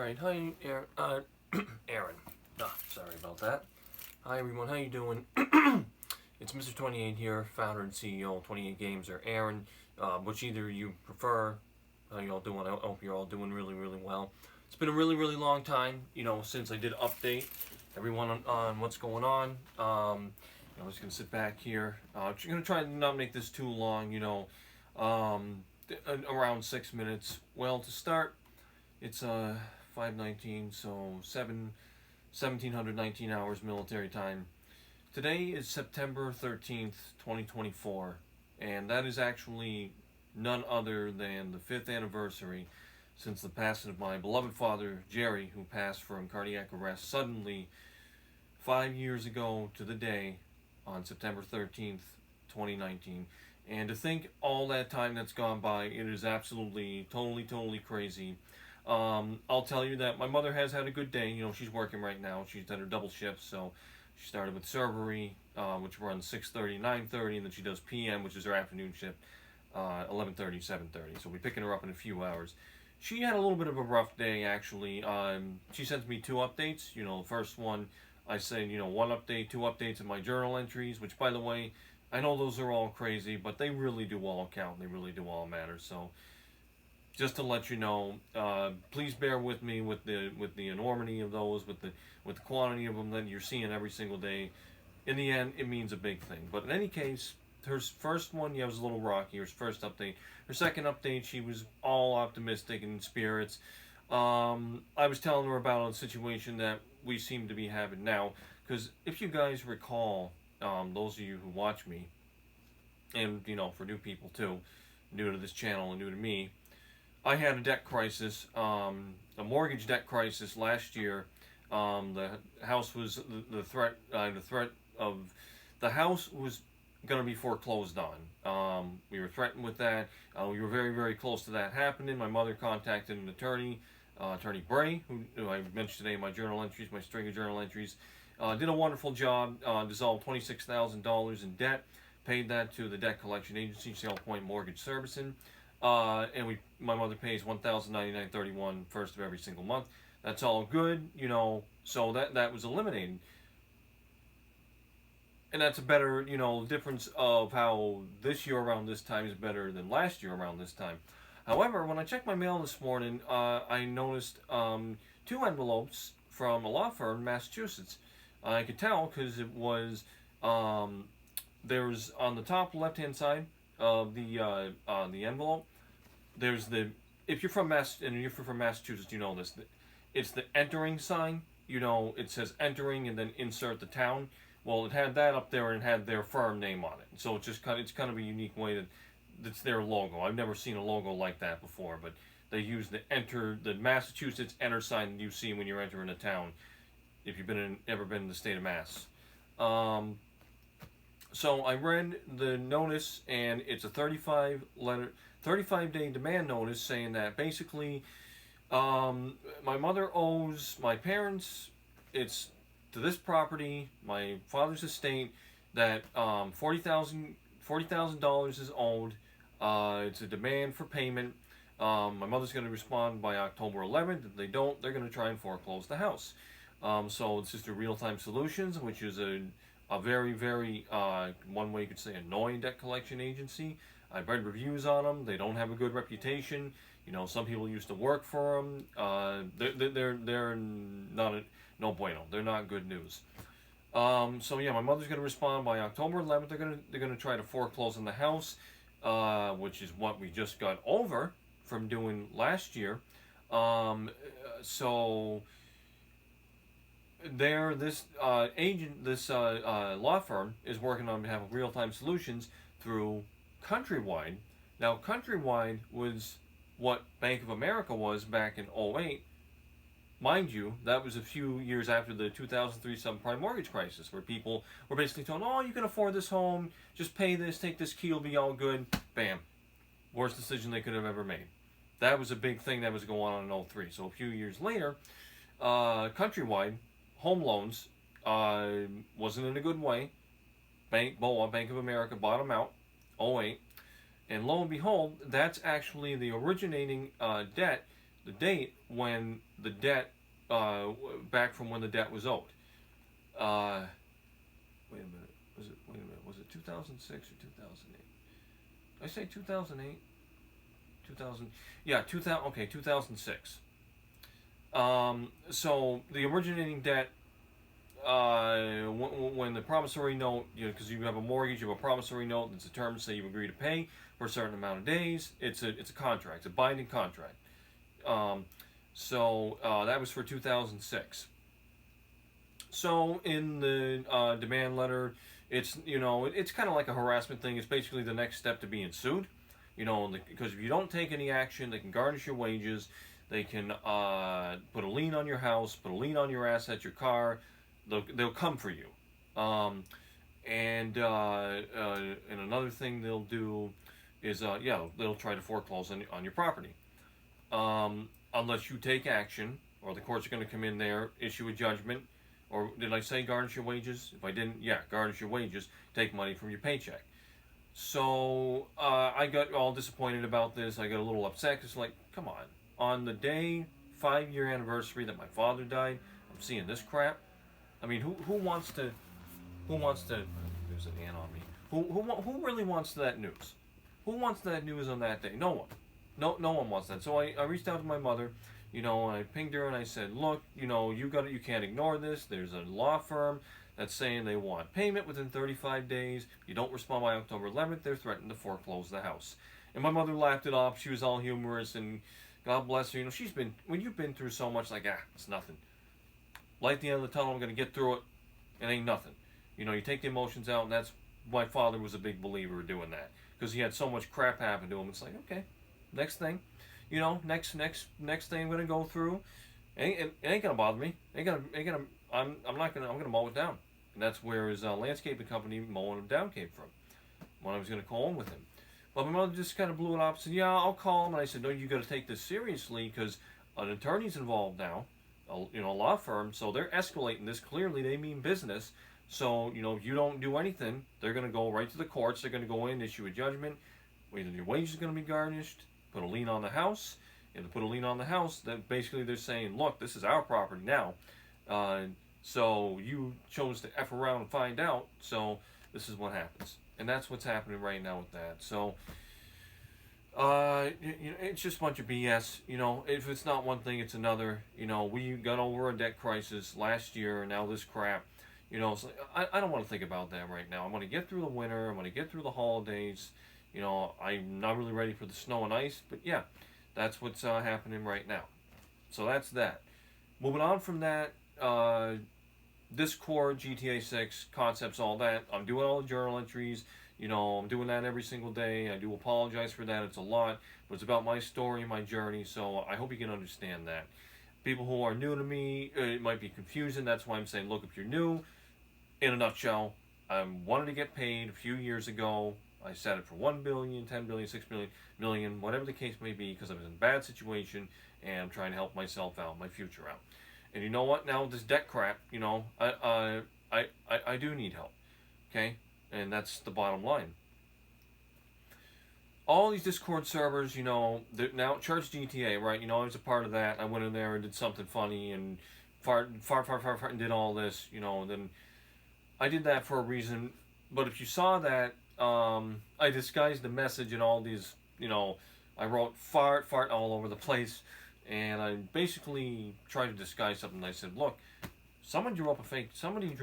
Alright, hi Aaron. Aaron. Sorry about that. Hi everyone, how you doing? It's Mr. 28 here, founder and CEO of 28 Games, or Aaron, which either you prefer. How you all doing? I hope you're all doing really, really well. It's been a really, really long time, since I did update everyone on what's going on. I'm just going to sit back here. I'm going to try to not make this too long, around 6 minutes. Well, to start, it's 5:19, so 1719 hours military time. Today is September 13th, 2024, and that is actually none other than the 5th anniversary since the passing of my beloved father, Jerry, who passed from cardiac arrest suddenly 5 years ago to the day on September 13th, 2019. And to think all that time that's gone by, it is absolutely, totally crazy. I'll tell you that my mother has had a good day. She's working right now. She's done her double shift, so she started with servery, which runs 6:30, 9:30, and then she does PM, which is her afternoon shift, 11:30, 7:30. So we'll be picking her up in a few hours. She had a little bit of a rough day, actually. She sends me 2 updates. The first one, I say, 1 update, 2 updates of my journal entries, which, by the way, I know those are all crazy, but they really do all count. They really do all matter. So just to let you know, please bear with me with the enormity of those, with the quantity of them that you're seeing every single day. In the end, it means a big thing. But in any case, her first one, it was a little rocky. Her first update. Her second update, she was all optimistic and in spirits. I was telling her about a situation that we seem to be having now. Because if you guys recall, those of you who watch me, and for new people too, new to this channel and new to me, I had a debt crisis, a mortgage debt crisis last year. The house was the threat of the house was going to be foreclosed on. We were threatened with that. We were very close to that happening. My mother contacted an attorney, Attorney Bray, who I mentioned today in my journal entries, my string of journal entries. Did a wonderful job. Dissolved $26,000 in debt. Paid that to the debt collection agency, Sail Point Mortgage Servicing. And my mother pays $1,099.31 first of every single month. That's all good, so that was eliminated. And that's a better, difference of how this year around this time is better than last year around this time. However, when I checked my mail this morning, I noticed 2 envelopes from a law firm in Massachusetts. I could tell because it was, there's on the top left-hand side of the envelope, there's if you're from Massachusetts, you know this. It's the entering sign. It says entering and then insert the town. Well, it had that up there and it had their firm name on it. So it's kind of a unique way that's their logo. I've never seen a logo like that before, but they use the Massachusetts enter sign that you see when you're entering a town, if you've ever been in the state of Mass. So I read the notice, and it's a 35-day demand notice saying that basically my mother owes my parents, it's to this property, my father's estate, that $40,000 is owed. It's a demand for payment. My mother's going to respond by October 11th. If they don't, they're going to try and foreclose the house. So it's just a real-time solutions, which is a very, one way you could say, annoying debt collection agency. I've read reviews on them. They don't have a good reputation. Some people used to work for them. They're not no bueno. They're not good news. So yeah, my mother's going to respond by October 11th. They're gonna try to foreclose on the house, which is what we just got over from doing last year. So this law firm is working on behalf of Real Time Solutions through Countrywide. Now, Countrywide was what Bank of America was back in 2008. Mind you, that was a few years after the 2003 subprime mortgage crisis, where people were basically told, oh, you can afford this home, just pay this, take this key, it'll be all good. Bam. Worst decision they could have ever made. That was a big thing that was going on in 2003. So a few years later, Countrywide home loans wasn't in a good way. BOA, Bank of America, bought them out, 2008. And lo and behold, that's actually the originating debt the date when the debt, back from when the debt was owed. Uh, Wait a minute. Wait a minute. Was it 2006 or 2008? Did I say 2008? 2000. Yeah, 2000. Okay, 2006. So the originating debt, when the promissory note, because you have a mortgage, you have a promissory note that's a term, say you agree to pay for a certain amount of days. It's a contract. It's a binding contract. That was for 2006. So in the demand letter, it's kind of like a harassment thing. It's basically the next step to being sued. Because if you don't take any action, they can garnish your wages. They can put a lien on your house, put a lien on your assets, your car. They'll come for you. And another thing they'll do is they'll try to foreclose on your property, unless you take action, or the courts are going to come in there, issue a judgment. Or did I say garnish your wages? If I didn't, garnish your wages, take money from your paycheck. So I got all disappointed about this. I got a little upset because, like, come on the day 5-year anniversary that my father died, I'm seeing this crap. I mean, who wants to? There's an ant on me. Who really wants that news? Who wants that news on that day? No one. No one wants that. So I reached out to my mother. And I pinged her and I said, look, you can't ignore this. There's a law firm that's saying they want payment within 35 days. If you don't respond by October 11th, they're threatening to foreclose the house. And my mother laughed it off. She was all humorous, and God bless her. When you've been through so much, like, it's nothing. Light the end of the tunnel, I'm going to get through it. It ain't nothing. You take the emotions out, and that's, my father was a big believer of doing that. Because he had so much crap happen to him. It's like, okay, next thing. Next thing I'm gonna go through, it ain't gonna bother me. I'm gonna mow it down, and that's where his landscaping company mowing him down came from. When I was gonna call him with him, but my mother just kind of blew it off and said, "Yeah, I'll call him." And I said, "No, you got to take this seriously because an attorney's involved now, a law firm, so they're escalating this. Clearly, they mean business. So if you don't do anything, they're gonna go right to the courts. They're gonna go in, issue a judgment. Either your wages are gonna be garnished." Put a lien on the house, and to put a lien on the house, that basically they're saying, look, this is our property now, so you chose to F around and find out, so this is what happens. And that's what's happening right now with that. So it's just a bunch of BS. If it's not one thing, it's another. We got over a debt crisis last year, and now this crap. It's like, I don't want to think about that right now. I want to get through the winter. I want to get through the holidays. I'm not really ready for the snow and ice, but yeah, that's what's happening right now. So that's that. Moving on from that, Discord, GTA 6, concepts, all that. I'm doing all the journal entries. I'm doing that every single day. I do apologize for that. It's a lot, but it's about my story, my journey, so I hope you can understand that. People who are new to me, it might be confusing. That's why I'm saying, look, if you're new, in a nutshell, I wanted to get paid a few years ago. I set it for 1 billion, 10 billion, 6 million, whatever the case may be, because I was in a bad situation and I'm trying to help myself out, my future out. And you know what? Now with this debt crap, I do need help. Okay? And that's the bottom line. All these Discord servers, now Church GTA, right? I was a part of that. I went in there and did something funny and fart and did all this, and then I did that for a reason. But if you saw that, I disguised the message in all these, I wrote fart all over the place, and I basically tried to disguise something. I said, look, somebody drew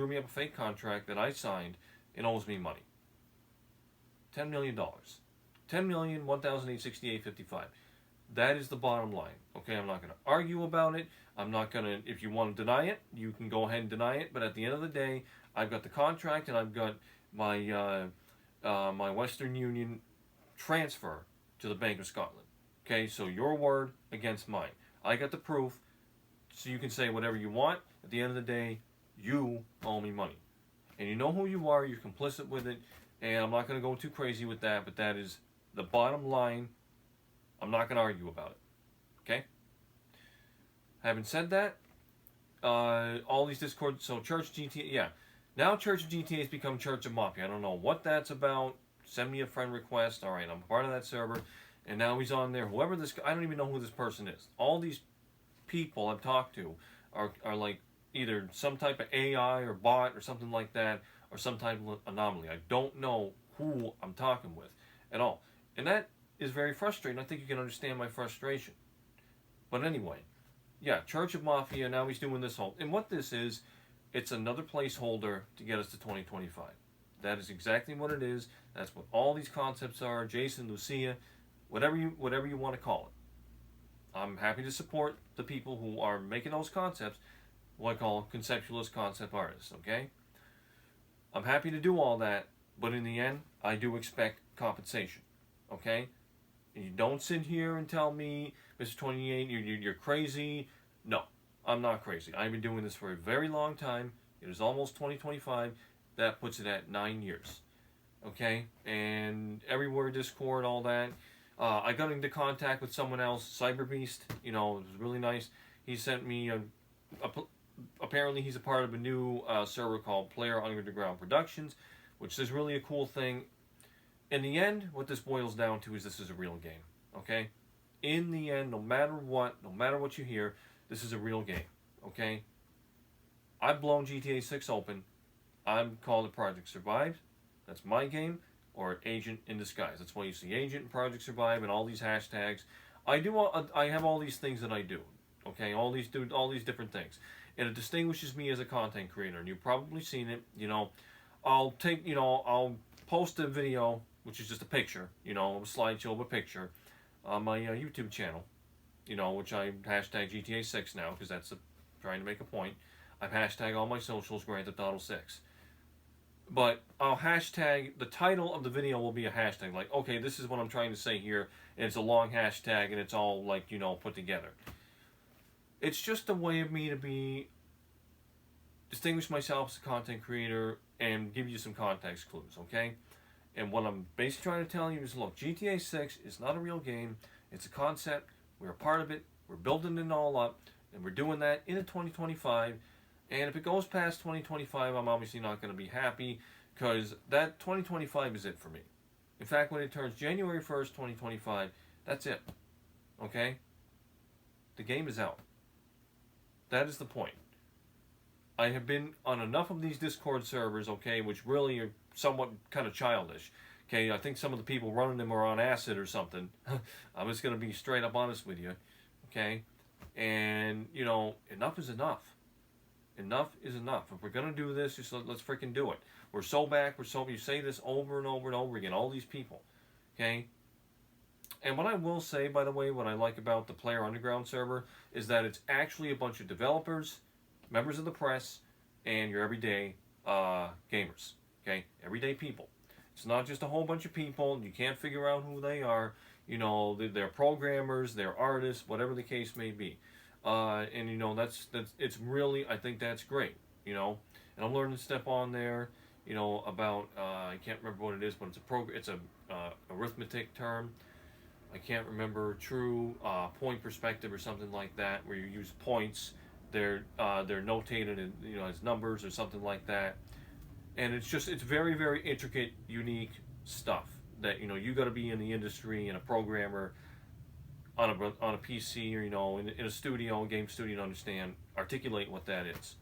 me up a fake contract that I signed and owes me money. $10 million. $10,001,868.55. That is the bottom line. Okay, I'm not going to argue about it. I'm not going to, if you want to deny it, you can go ahead and deny it. But at the end of the day, I've got the contract and I've got my my Western Union transfer to the Bank of Scotland. Okay, so your word against mine. I got the proof, so you can say whatever you want. At the end of the day, you owe me money. And you know who you are, you're complicit with it, and I'm not going to go too crazy with that, but that is the bottom line. I'm not going to argue about it. Okay? Having said that, all these Discord, so Church GTA, yeah. Now Church GTA has become Church of Mafia. I don't know what that's about. Send me a friend request. All right, I'm part of that server. And now he's on there. Whoever this, I don't even know who this person is. All these people I've talked to are like either some type of AI or bot or something like that, or some type of anomaly. I don't know who I'm talking with at all. And that is very frustrating. I think you can understand my frustration. But anyway, yeah, Church of Mafia, now he's doing this whole. And what this is, it's another placeholder to get us to 2025. That is exactly what it is. That's what all these concepts are. Jason, Lucia, whatever you want to call it. I'm happy to support the people who are making those concepts, what I call conceptualist concept artists, okay? I'm happy to do all that, but in the end, I do expect compensation, okay? And you don't sit here and tell me, Mr. 28, you're crazy. No, I'm not crazy. I've been doing this for a very long time. It is almost 2025. That puts it at 9 years, okay? And everywhere, Discord, all that. I got into contact with someone else, CyberBeast. You know, it was really nice. He sent me apparently he's a part of a new server called Player Underground Productions, which is really a cool thing. In the end, what this boils down to is this is a real game, okay? In the end, no matter what you hear, this is a real game, okay? I've blown GTA 6 open. I'm called it Project Survive. That's my game. Or Agent in Disguise. That's why you see Agent and Project Survive and all these hashtags. I have all these things that I do. Okay, all these different things, and it distinguishes me as a content creator. And you've probably seen it. You know, I'll post a video, which is just a picture. You know, a slideshow of a picture, on my YouTube channel. You know, which I hashtag GTA 6 now because that's trying to make a point. I've hashtag all my socials Grand Theft Auto 6. But I'll hashtag, the title of the video will be a hashtag. Like, okay, this is what I'm trying to say here. And it's a long hashtag and it's all like, you know, put together. It's just a way of me to distinguish myself as a content creator and give you some context clues, okay? And what I'm basically trying to tell you is, look, GTA 6 is not a real game. It's a concept. We're a part of it. We're building it all up. And we're doing that in 2025. And if it goes past 2025, I'm obviously not going to be happy because that 2025 is it for me. In fact, when it turns January 1st, 2025, that's it. Okay? The game is out. That is the point. I have been on enough of these Discord servers, okay, which really are somewhat kind of childish. Okay, I think some of the people running them are on acid or something. I'm just going to be straight up honest with you. Okay? And, you know, enough is enough. Enough is enough. If we're going to do this, just let's freaking do it. We're so back. You say this over and over and over again. All these people. Okay? And what I will say, by the way, what I like about the Player Underground server is that it's actually a bunch of developers, members of the press, and your everyday gamers. Okay? Everyday people. It's not just a whole bunch of people. You can't figure out who they are. You know, they're programmers, they're artists, whatever the case may be. And you know that's it's really, I think that's great, you know. And I'm learning stuff on there, you know, about I can't remember what it is, but it's a arithmetic term. I can't remember, true point perspective or something like that, where you use points. They're notated in, you know, as numbers or something like that. And it's very, very intricate, unique stuff that, you know, you got to be in the industry and a programmer on a PC or, you know, in a studio, game studio, to understand, articulate what that is.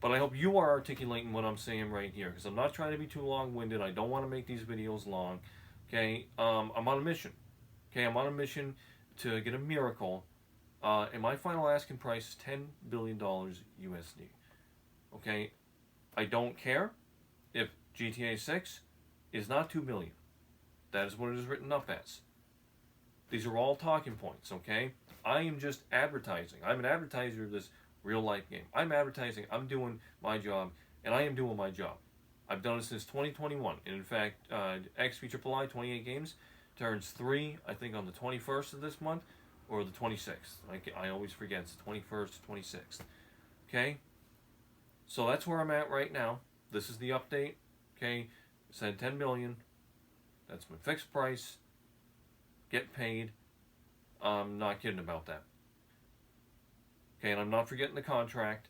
But I hope you are articulating what I'm saying right here, because I'm not trying to be too long-winded. I don't want to make these videos long. Okay, I'm on a mission. Okay, I'm on a mission to get a miracle, and my final asking price is $10 billion USD. Okay, I don't care if GTA 6 is not $2 billion. That is what it is written up as. These are all talking points, okay? I am just advertising. I'm an advertiser of this real-life game. I'm advertising. I'm doing my job, and I am doing my job. I've done it since 2021. And in fact, XBIII 28 Games turns 3, I think, on the 21st of this month, or the 26th. I always forget. It's the 21st, 26th. Okay? So that's where I'm at right now. This is the update. Okay? It said $10 billion. That's my fixed price. Get paid. I'm not kidding about that. Okay, and I'm not forgetting the contract,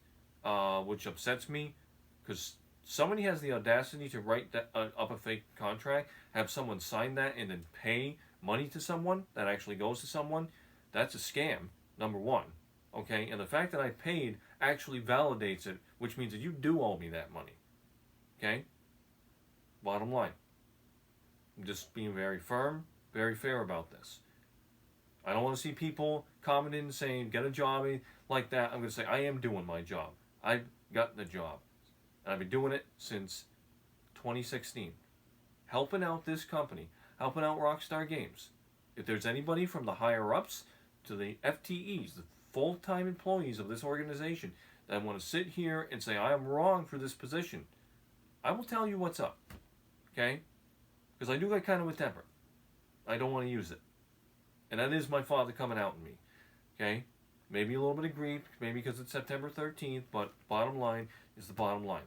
which upsets me, because somebody has the audacity to write that, up a fake contract, have someone sign that, and then pay money to someone, that actually goes to someone, that's a scam, number one. Okay? And the fact that I paid actually validates it, which means that you do owe me that money. Okay? Bottom line. I'm just being very firm, very fair about this. I don't want to see people commenting and saying, get a job like that. I'm going to say, I am doing my job. I've got the job. And I've been doing it since 2016. Helping out this company, helping out Rockstar Games. If there's anybody from the higher-ups to the FTEs, the full-time employees of this organization, that want to sit here and say, I am wrong for this position, I will tell you what's up. Okay? Because I do got kind of a temper. I don't want to use it. And that is my father coming out in me. Okay? Maybe a little bit of grief, maybe because it's September 13th, but bottom line is the bottom line.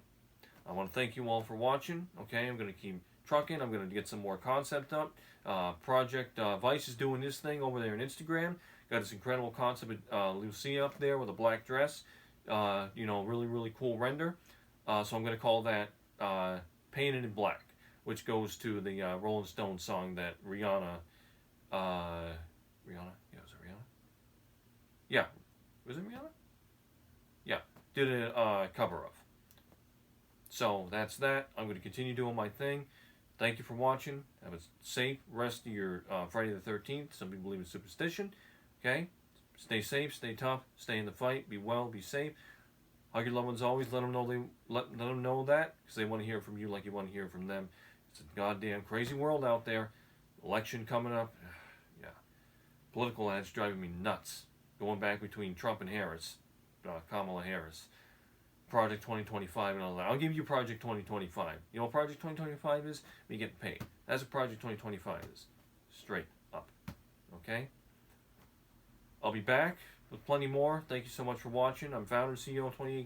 I want to thank you all for watching. Okay? I'm going to keep trucking. I'm going to get some more concept up. Project Vice is doing this thing over there on Instagram. Got this incredible concept of Lucia up there with a black dress. Really, really cool render. So I'm going to call that Painted in Black, which goes to the Rolling Stones song that Rihanna? Yeah, was it Rihanna? Yeah. Was it Rihanna? Yeah. Did a cover of. So that's that. I'm going to continue doing my thing. Thank you for watching. Have a safe rest of your Friday the 13th. Some people believe in superstition. Okay? Stay safe, stay tough, stay in the fight, be well, be safe. Hug your loved ones always. Let them know that, because they want to hear from you like you want to hear from them. It's a goddamn crazy world out there. Election coming up. Yeah. Political ads driving me nuts. Going back between Trump and Harris. Kamala Harris. Project 2025 and all that. I'll give you Project 2025. You know what Project 2025 is? Me getting paid. That's what Project 2025 is. Straight up. Okay? I'll be back with plenty more. Thank you so much for watching. I'm founder and CEO of 28